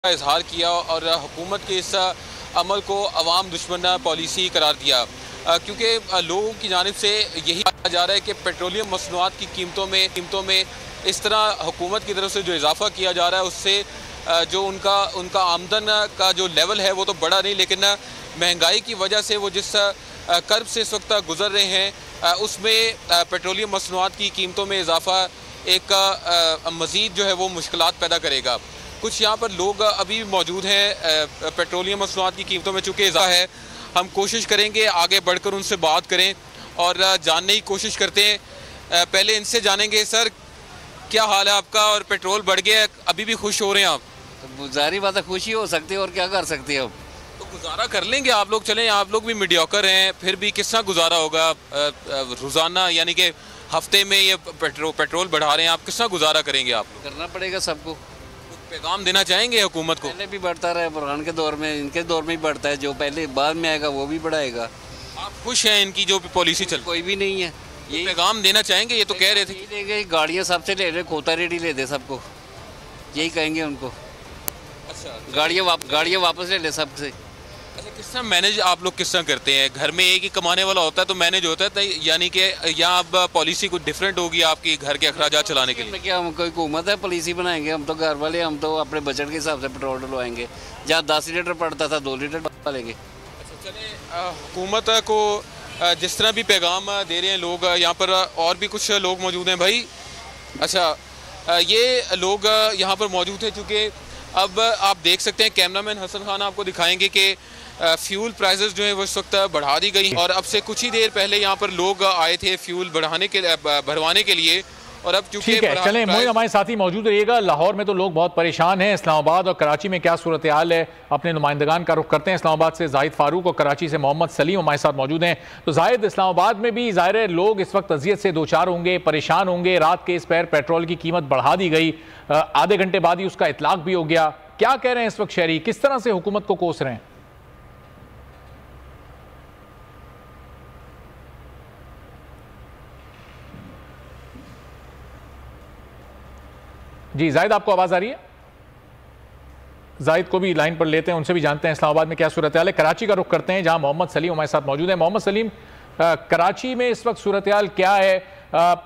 इजहार किया और हुकूमत के इस अमल को अवाम दुश्मन पॉलिसी करार दिया, क्योंकि लोगों की जानिब से यही कहा जा रहा है कि पेट्रोलियम मसनूआत की कीमतों में इस तरह हुकूमत की तरफ से जो इजाफा किया जा रहा है उससे जो उनका आमदन का जो लेवल है वो तो बड़ा नहीं, लेकिन महंगाई की वजह से वो जिस कर्ब से इस वक्त गुजर रहे हैं उसमें पेट्रोलियम मसनूआत की कीमतों में इजाफा एक मज़ीद जो है वो मुश्किलात पैदा करेगा। कुछ यहाँ पर लोग अभी भी मौजूद हैं पेट्रोलियम मसनूआत की कीमतों में चूँकि इजाफा है। हम कोशिश करेंगे आगे बढ़कर उनसे बात करें और जानने की कोशिश करते हैं। पहले इनसे जानेंगे, सर क्या हाल है आपका? और पेट्रोल बढ़ गया, अभी भी खुश हो रहे हैं आप? तो जाहिर बात है, खुशी हो सकती है और क्या कर सकते हैं अब। तो गुजारा कर लेंगे आप लोग, चलें आप लोग भी मीडियोकर हैं, फिर भी किस तरह गुजारा होगा रोज़ाना, यानी कि हफ्ते में ये पेट्रोल बढ़ा रहे हैं, आप किस तरह गुजारा करेंगे? आप लोग करना पड़ेगा सबको। पैगाम देना चाहेंगे हुकूमत को? पहले भी बढ़ता रहा है, बुरहान के दौर में, इनके दौर में भी बढ़ता है, जो पहले बाद में आएगा वो भी बढ़ाएगा। आप खुश हैं इनकी जो पॉलिसी चल? कोई भी नहीं है। ये पैगाम देना चाहेंगे? ये तो कह रहे थे गाड़ियाँ सबसे ले रहे, खोता रेडी ले दे सबको, यही कहेंगे उनको। अच्छा, गाड़ियाँ वापस ले ले सबसे। अच्छा, किस तरह मैनेज आप लोग किस तरह करते हैं? घर में एक ही कमाने वाला होता है तो मैनेज होता है, तो यानी कि यहाँ अब पॉलिसी कुछ डिफरेंट होगी आपकी घर के अखराजात चलाने के लिए? क्या हम कोई हुकूमत है पॉलिसी बनाएंगे? हम तो घर वाले, हम तो अपने बजट के हिसाब से पेट्रोल डलवाएंगे। जहाँ 10 लीटर पड़ता था 2 लीटर डालेंगे। अच्छा, चलें हुकूमत को जिस तरह भी पैगाम दे रहे हैं लोग, यहाँ पर और भी कुछ लोग मौजूद हैं भाई। अच्छा, ये लोग यहाँ पर मौजूद हैं, चूँकि अब आप देख सकते हैं, कैमरामैन हसन खान आपको दिखाएंगे कि फ्यूल प्राइसेस जो है वो इस वक्त बढ़ा दी गई। और अब से कुछ ही देर पहले यहाँ पर लोग आए थे फ्यूल भरवाने के लिए, और अब चूंकि चलें मोई हमारे साथी मौजूद रहिएगा। लाहौर में तो लोग बहुत परेशान हैं, इस्लामाबाद और कराची में क्या सूरत हाल है, अपने नुमाइंदगान का रुख करते हैं। इस्लामाबाद से जाहिद फारूक और कराची से मोहम्मद सलीम हमारे साथ मौजूद हैं। तो जाहिद, इस्लामाबाद में भी ज़ाहिर है लोग इस वक्त अजियत से दो चार होंगे, परेशान होंगे। रात के इस पैर पेट्रोल की कीमत बढ़ा दी गई, आधे घंटे बाद ही उसका इतलाक भी हो गया। क्या कह रहे हैं इस वक्त शहरी, किस तरह से हुकूमत को कोस रहे हैं? जी जाहिद, आपको आवाज आ रही है? जाहिद को भी लाइन पर लेते हैं, उनसे भी जानते हैं इस्लामाबाद में क्या सूरत हाल है। कराची का रुख करते हैं, जहां मोहम्मद सलीम हमारे साथ मौजूद है। मोहम्मद सलीम, कराची में इस वक्त सूरत हाल क्या है?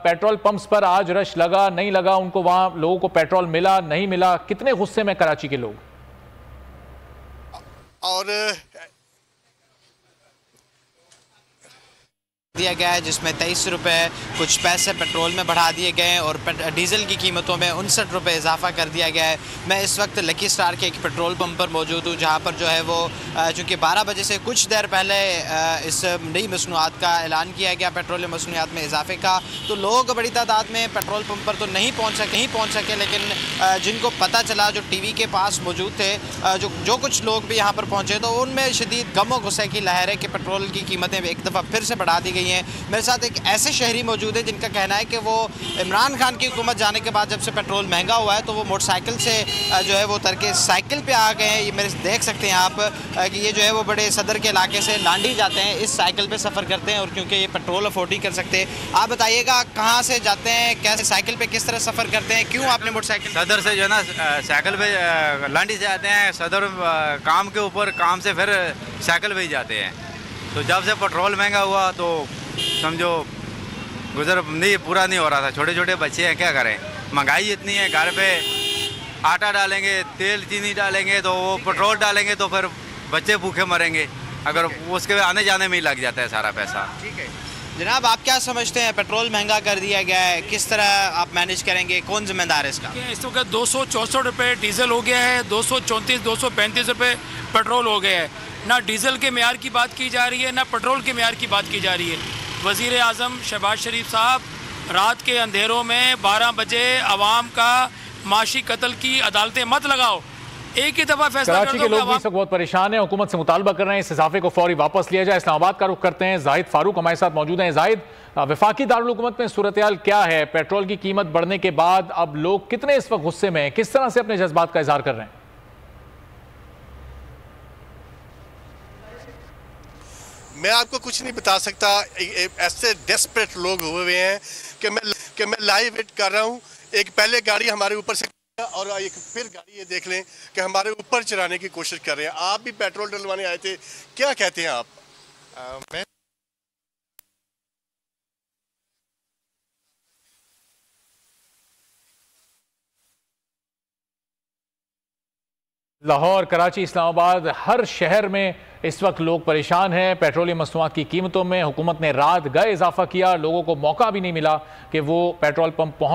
पेट्रोल पंप्स पर आज रश लगा नहीं लगा, उनको वहां लोगों को पेट्रोल मिला नहीं मिला, कितने गुस्से में कराची के लोग? और दिया गया है जिसमें 23 रुपये कुछ पैसे पेट्रोल में बढ़ा दिए गए हैं और डीजल की कीमतों में 59 रुपये इजाफा कर दिया गया है। मैं इस वक्त लकी स्टार के एक पेट्रोल पंप पर मौजूद हूँ, जहाँ पर जो है वो चूँकि 12 बजे से कुछ देर पहले इस नई मसनूआत का ऐलान किया गया, पेट्रोलियम मसनूआत में इजाफे का, तो लोग बड़ी तादाद में पेट्रोल पंप पर तो नहीं पहुँच सके, लेकिन जिनको पता चला, जो TV के पास मौजूद थे, जो कुछ लोग भी यहाँ पर पहुँचे, तो उनमें शदीद गम व गुस्से की लहर है कि पेट्रोल की कीमतें एक दफ़ा फिर से बढ़ा दी गई हैं। मेरे साथ एक ऐसे शहरी मौजूद है जिनका कहना है कि वो इमरान खान की हुकूमत जाने के बाद जब से पेट्रोल महंगा हुआ है तो वो मोटरसाइकिल से जो है वो उतर के साइकिल पे आ गए हैं। ये मेरे देख सकते हैं आप कि ये जो है वो बड़े सदर के इलाके से लांडी जाते हैं, इस साइकिल पे सफ़र करते हैं, और क्योंकि ये पेट्रोल अफोर्ड नहीं कर सकते। आप बताइएगा कहाँ से जाते हैं, कैसे साइकिल पे किस तरह सफ़र करते हैं, क्यों आपने मोटरसाइकिल? सदर से जो है ना साइकिल पे लांडी से आते हैं, सदर काम के ऊपर, काम से फिर साइकिल पे ही जाते हैं। तो जब से पेट्रोल महंगा हुआ तो समझो गुजर नहीं पूरा नहीं हो रहा था। छोटे छोटे बच्चे हैं, क्या करें, महंगाई इतनी है, घर पे आटा डालेंगे, तेल चीनी डालेंगे, तो वो पेट्रोल डालेंगे तो फिर बच्चे भूखे मरेंगे, अगर उसके आने जाने में ही लग जाता है सारा पैसा। ठीक है जनाब, आप क्या समझते हैं, पेट्रोल महंगा कर दिया गया है, किस तरह आप मैनेज करेंगे, कौन जिम्मेदार है इसका? इस वक्त 264 रुपये डीजल हो गया है, 234 235 रुपये पेट्रोल हो गया है। ना डीजल के मेयार की बात की जा रही है, ना पेट्रोल के मेयार की बात की जा रही है। वज़ीर आज़म शहबाज शरीफ साहब रात के अंधेरों में 12 बजे आवाम का माशी कत्ल की अदालतें मत लगाओ, एक ही दफा फैसला। कराची के लोग भी इस वक्त बहुत परेशान हैं, हुकूमत से मुतालबा कर रहे हैं इस इजाफे को फौरी वापस लिया जाए। इस्लामाबाद का रुख करते हैं, जाहिद फारूक हमारे साथ मौजूद हैं। जाहिद, वफाकी दारुल हुकूमत में सूरत हाल क्या है? पेट्रोल की कीमत बढ़ने के बाद अब लोग कितने इस वक्त गुस्से में हैं, किस तरह से अपने जज्बात का इजहार कर रहे हैं? मैं आपको कुछ नहीं बता सकता, ऐसे डेस्परेट लोग हुए हैं कि मैं लाइव वेट कर रहा हूँ। एक पहले गाड़ी हमारे ऊपर से और एक फिर गाड़ी ये देख लें कि हमारे ऊपर चढ़ाने की कोशिश कर रहे हैं। आप भी पेट्रोल डलवाने आए थे, क्या कहते हैं आप? मैं लाहौर, कराची, इस्लामाबाद, हर शहर में इस वक्त लोग परेशान हैं। पेट्रोलियम मसनूआत की कीमतों में हुकूमत ने रात गए इजाफा किया, लोगों को मौका भी नहीं मिला कि वो पेट्रोल पंप पहुंच